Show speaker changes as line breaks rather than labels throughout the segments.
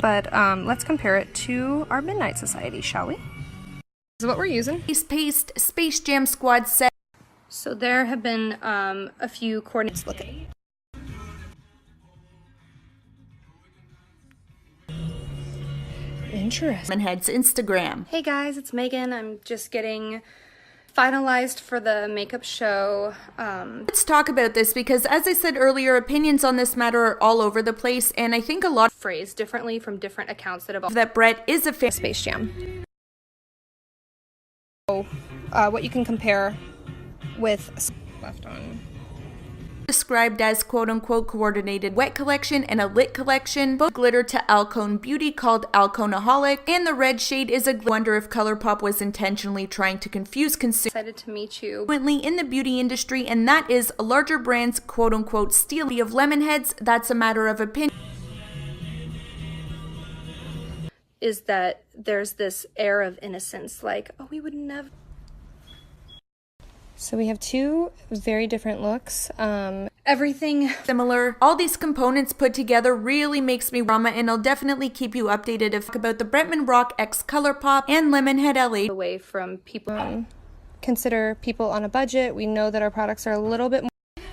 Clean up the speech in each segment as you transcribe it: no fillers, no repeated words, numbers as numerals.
But let's compare it to our Midnight Society, shall we? This is what we're using.
Paste Space Jam Squad set.
So there have been a few coordinates. Look at it. Interesting.
Head's Instagram.
Hey guys, it's Megan. I'm just getting finalized for the makeup show.
Let's talk about this because, as I said earlier, opinions on this matter are all over the place, and I think a lot
Phrased differently from different accounts that have
that Brett is a fan of
Space Jam. So, what you can compare with left on.
Described as quote-unquote coordinated wet collection and a lit collection, both glitter to Alcone Beauty called Alconeaholic, and the red shade is a wonder if Colourpop was intentionally trying to confuse consumers.
Excited to meet you.
In the beauty industry, and that is a larger brand's quote-unquote stealing of Lemonheads. That's a matter of opinion.
Is that there's this air of innocence, like, oh, we would never. So we have two very different looks. Everything
Similar. All these components put together really makes me drama, and I'll definitely keep you updated about the Bretman Rock X Colourpop and Lemonhead LA.
Away from people. Consider people on a budget. We know that our products are a little bit more.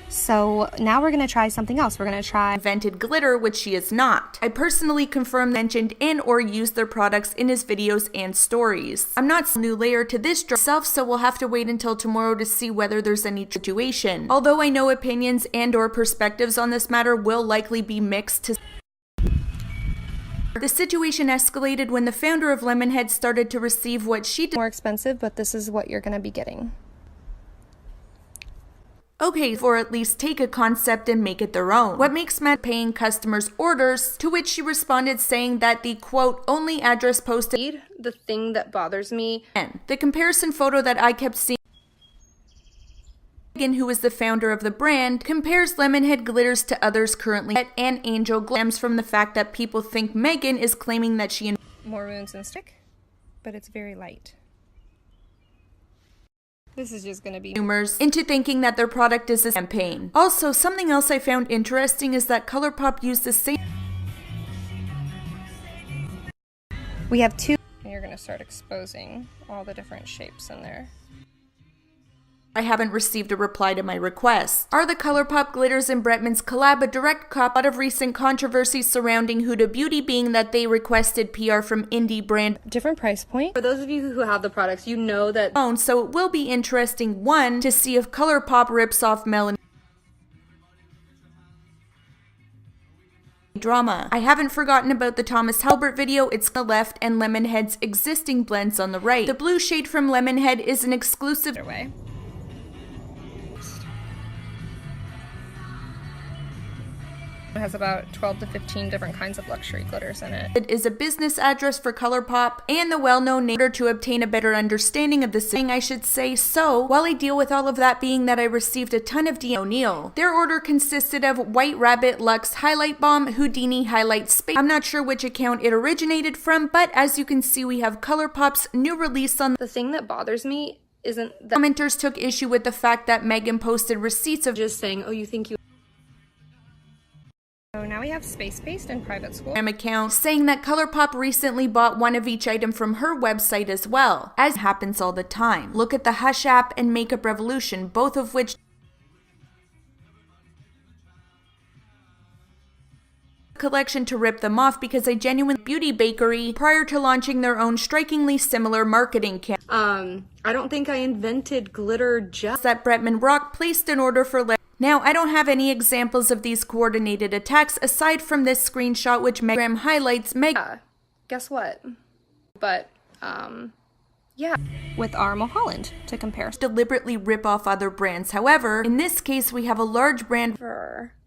So now we're going to try something else. We're going to try
invented glitter, which she is not. I personally confirmed, mentioned, and or used their products in his videos and stories. I'm not a new layer to this itself, so we'll have to wait until tomorrow to see whether there's any situation. Although I know opinions and or perspectives on this matter will likely be mixed to the situation escalated when the founder of Lemonhead started to receive what she did.
More expensive, but this is what you're going to be getting.
Okay, or at least take a concept and make it their own. What makes Matt paying customers orders? To which she responded saying that the quote only address posted.
The thing that bothers me.
And the comparison photo that I kept seeing, Megan, who is the founder of the brand, compares Lemonhead glitters to others currently, and Angel glams from the fact that people think Megan is claiming that she
more moons and stick, but it's very light. This is just going to be
consumers into thinking that their product is a campaign. Also, something else I found interesting is that Colourpop used the same.
We have two. And you're going to start exposing all the different shapes in there.
I haven't received a reply to my request. Are the Colourpop glitters in Bretman's collab a direct copy out of recent controversies surrounding Huda Beauty, being that they requested PR from indie brand?
Different price point. For those of you who have the products, you know that.
So it will be interesting, one, to see if Colourpop rips off Melanie drama. I haven't forgotten about the Thomas Halbert video. It's on the left and Lemonhead's existing blends on the right. The blue shade from Lemonhead is an exclusive
way. It has about 12 to 15 different kinds of luxury glitters in it.
It is a business address for Colourpop and the well-known name to obtain a better understanding of the thing, I should say. So, while I deal with all of that being that I received a ton of D. O'Neill, their order consisted of White Rabbit Luxe Highlight Balm, Houdini Highlight Space. I'm not sure which account it originated from, but as you can see, we have Colourpop's new release on.
The thing that bothers me isn't that
commenters took issue with the fact that Megan posted receipts of
just saying, oh, you think you. So now we have Space Paste and Private School
account saying that Colourpop recently bought one of each item from her website as well, as happens all the time. Look at the Hush app and Makeup Revolution, both of which collection to rip them off because I genuinely Beauty Bakery prior to launching their own strikingly similar marketing campaign.
I don't think I invented glitter just
that Bretman Rock placed an order for. Now, I don't have any examples of these coordinated attacks aside from this screenshot which Megan highlights
guess what? But, yeah. With our Mulholland to compare.
Deliberately rip off other brands. However, in this case, we have a large brand.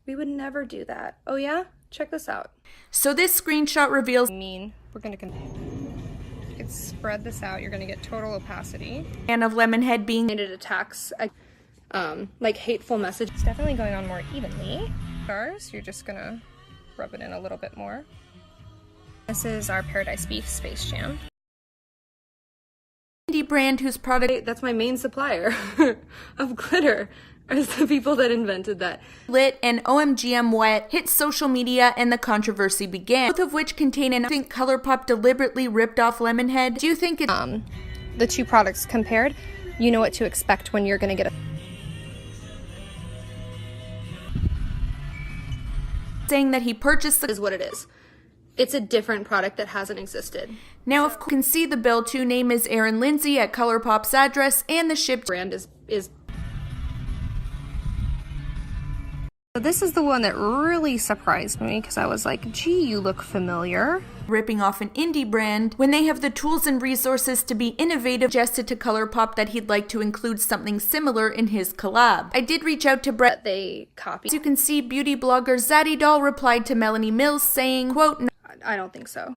We would never do that. Oh yeah? Check this out.
So this screenshot reveals.
We're gonna you can spread this out. You're gonna get total opacity.
And of Lemonhead being.
And it attacks. Like hateful message. It's definitely going on more evenly. Stars, you're just gonna rub it in a little bit more. This is our Paradise Beef Space Jam.
Indie brand whose product.
That's my main supplier of glitter. as the people that invented that.
Lit and OMGM Wet hit social media and the controversy began, both of which contain an I think Colourpop deliberately ripped off Lemonhead. Do you think it
the two products compared, you know what to expect when you're gonna get a
saying that he purchased the
is what it is. It's a different product that hasn't existed.
Now, of course, you can see the bill too. Name is Aaron Lindsay at Colourpop's address, and the shipped
brand is. So this is the one that really surprised me because I was like, gee, you look familiar.
Ripping off an indie brand when they have the tools and resources to be innovative. Suggested to Colourpop that he'd like to include something similar in his collab. I did reach out to Bretman.
They copy.
As you can see, beauty blogger Zaddy Doll replied to Melanie Mills saying, quote,
I don't think so.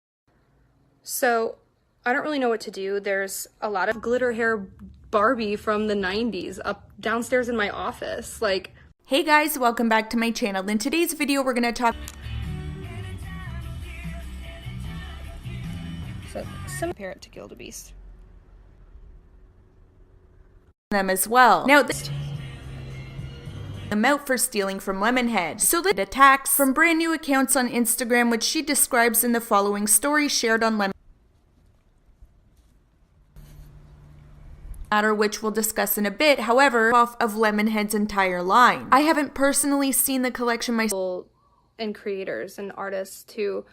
So I don't really know what to do. There's a lot of glitter hair Barbie from the 90s up downstairs in my office. Like,
hey guys, welcome back to my channel. In today's video, we're going to talk
so compare it to Gildabeast.
Them as well. Now this them out for stealing from Lemonhead. So the attacks from brand new accounts on Instagram, which she describes in the following story shared on Lemonhead, matter which we'll discuss in a bit. However, off of Lemonhead's entire line. I haven't personally seen the collection myself.
And creators and artists to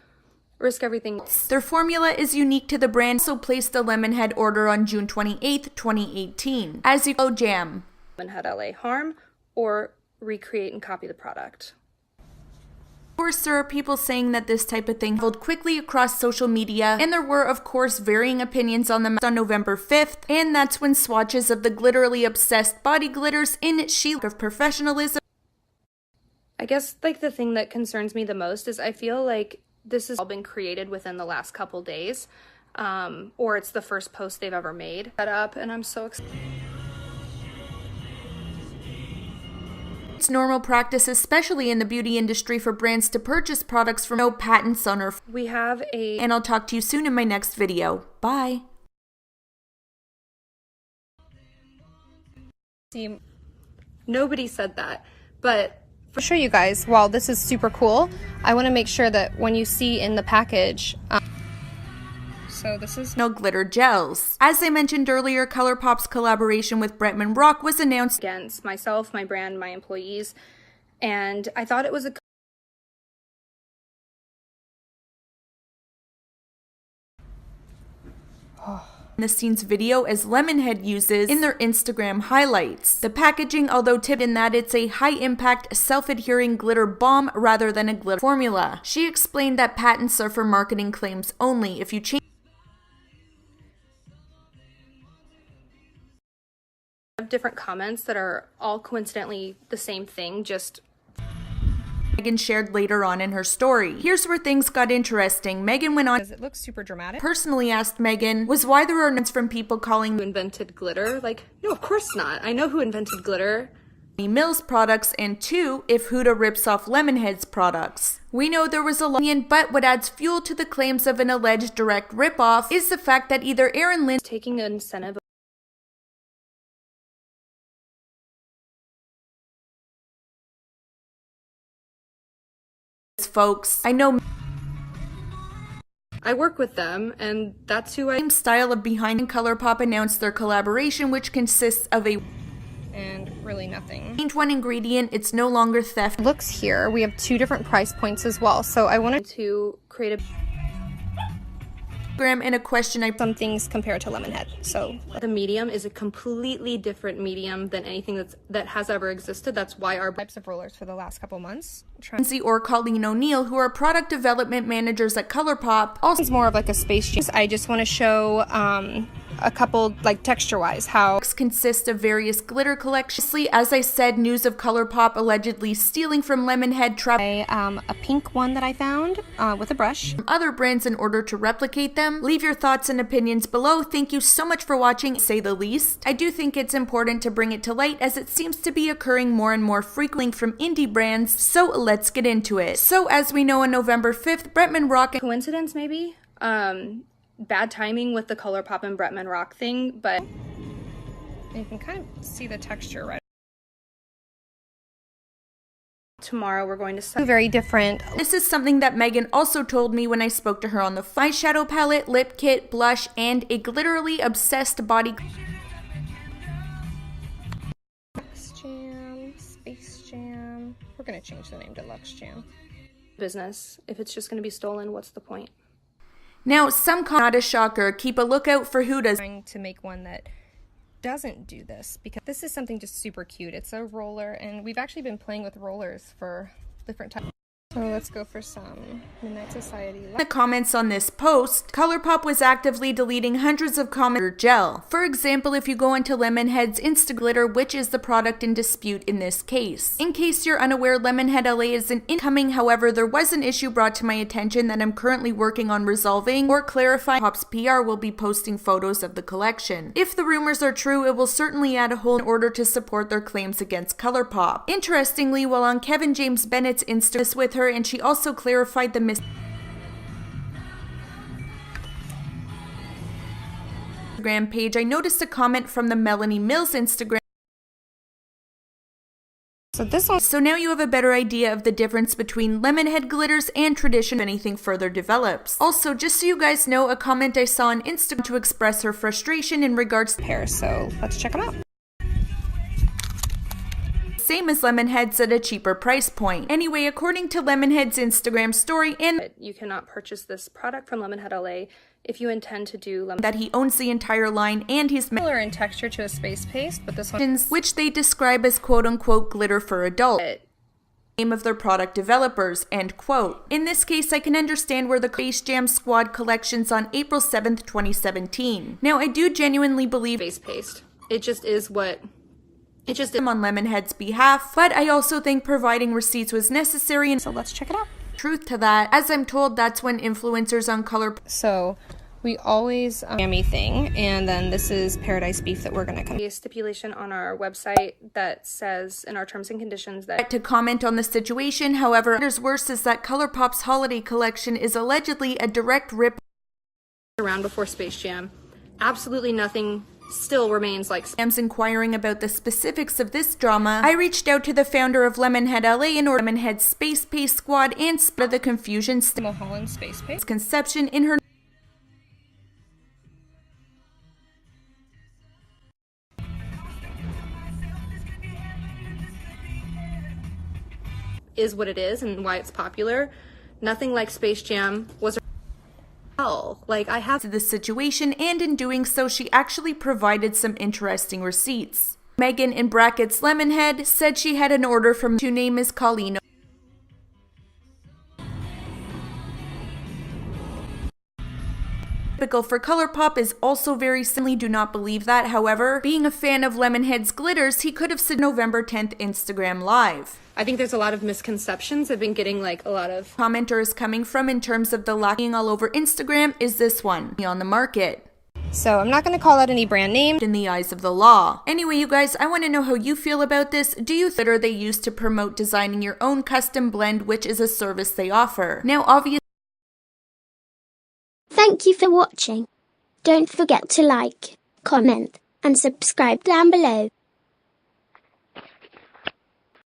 risk everything.
Their formula is unique to the brand. Also placed a Lemonhead order on June 28th, 2018. As you go jam.
Lemonhead LA harm or recreate and copy the product.
Of course, there are people saying that this type of thing traveled quickly across social media, and there were, of course, varying opinions on them on November 5th, and that's when swatches of the glitterily obsessed body glitters in She of professionalism.
I guess, like, the thing that concerns me the most is I feel like this has all been created within the last couple days, or it's the first post they've ever made. Set up, and I'm so excited.
It's normal practice, especially in the beauty industry, for brands to purchase products from no patents on or
we have a
and I'll talk to you soon in my next video. Bye.
See, nobody said that, but I'll show you guys, while this is super cool, I want to make sure that when you see in the package, so this is
no glitter gels. As I mentioned earlier, Colourpop's collaboration with Bretman Rock was announced
against myself, my brand, my employees, and I thought it was a
the scenes video as Lemonhead uses in their Instagram highlights. The packaging, although tipped in that it's a high-impact, self-adhering glitter bomb rather than a glitter formula. She explained that patents are for marketing claims only. If you change
different comments that are all coincidentally the same thing, just
Megan shared later on in her story. Here's where things got interesting. Megan went on,
because it looks super dramatic.
Personally asked Megan was why there are notes from people calling
who invented glitter. Like, no, of course not. I know who invented glitter.
Mills products, and 2, if Huda rips off Lemonhead's products. We know there was a lot, but what adds fuel to the claims of an alleged direct ripoff is the fact that either Aaron Lynn
taking an incentive
folks. I know
I work with them, and that's who I
same style of behind. Colourpop announced their collaboration, which consists of a
and really nothing.
Change one ingredient, it's no longer theft.
Looks here, we have 2 different price points as well, so I wanted to create a
and a question
some things compared to Lemonhead. So the medium is a completely different medium than anything that has ever existed. That's why our types of rollers for the last couple months.
Lindsay or Colleen O'Neill, who are product development managers at Colourpop,
also it's more of like a space juice. I just want to show a couple, like, texture-wise, how
consist of various glitter collections. As I said, news of Colourpop allegedly stealing from Lemonhead
a pink one that I found with a brush
from other brands in order to replicate them. Leave your thoughts and opinions below. Thank you so much for watching, say the least. I do think it's important to bring it to light as it seems to be occurring more and more frequently from indie brands, so let's get into it. So as we know, on November 5th, Bretman Rock...
Coincidence, maybe? Bad timing with the Colourpop and Bretman Rock thing, but you can kind of see the texture right tomorrow we're going to sell very different.
This is something that Megan also told me when I spoke to her on the phone. Eyeshadow palette, lip kit, blush, and a glitterly obsessed body.
Space Jam. We're gonna change the name to Luxe Jam. Business. If it's just gonna be stolen, what's the point?
Now, not a shocker. Keep a lookout for who does.
Trying to make one that doesn't do this, because this is something just super cute. It's a roller, and we've actually been playing with rollers for different types. So let's go for some Midnight Society.
The comments on this post, Colourpop was actively deleting hundreds of comments gel. For example, if you go into Lemonhead's Insta Glitter, which is the product in dispute in this case. In case you're unaware, Lemonhead LA isn't incoming. However, there was an issue brought to my attention that I'm currently working on resolving or clarifying. Pop's PR will be posting photos of the collection. If the rumors are true, it will certainly add a hole in order to support their claims against Colourpop. Interestingly, while on Kevin James Bennett's Insta with her, and she also clarified the Instagram page, I noticed a comment from the Melanie Mills Instagram. So now you have a better idea of the difference between Lemonhead glitters and tradition if anything further develops. Also, just so you guys know, a comment I saw on Instagram to express her frustration in regards to
pair, so let's check them out.
Same as Lemonhead's at a cheaper price point. Anyway, according to Lemonhead's Instagram story, and
you cannot purchase this product from Lemonhead LA if you intend to do
that he owns the entire line and he's
similar in texture to a space paste, but this one,
which they describe as quote-unquote glitter for adults. Name of their product developers, end quote. In this case, I can understand where the Space Jam Squad collections on April 7th, 2017. Now, I do genuinely believe
space paste. It just is what it just
on Lemonhead's behalf, but I also think providing receipts was necessary, and
so let's check it out.
Truth to that, as I'm told, that's when influencers on Colourpop.
So we always yummy thing, and then this is Paradise Beef that we're gonna come. A stipulation on our website that says in our terms and conditions that
to comment on the situation. However, what's worse is that Colourpop's holiday collection is allegedly a direct rip
around before Space Jam. Absolutely nothing still remains like
Sam's inquiring about the specifics of this drama. I reached out to the founder of Lemonhead LA in order Lemonhead's Space Paste Squad and split the confusion
Mulholland Space Paste
conception in her
is what it is and why it's popular. Nothing like Space Jam was like I have
to the situation, and in doing so she actually provided some interesting receipts. Megan in brackets Lemonhead said she had an order from whose name is Colleen. Typical for Colourpop is also very similar. Do not believe that. However, being a fan of Lemonhead's glitters, he could have said November 10th Instagram Live.
I think there's a lot of misconceptions. I've been getting like a lot of
commenters coming from in terms of the lacking all over Instagram is this one on the market.
So I'm not going to call out any brand name
in the eyes of the law. Anyway, you guys, I want to know how you feel about this. Do you think glitter they use to promote designing your own custom blend, which is a service they offer? Now, obviously,
thank you for watching. Don't forget to like, comment, and subscribe down below.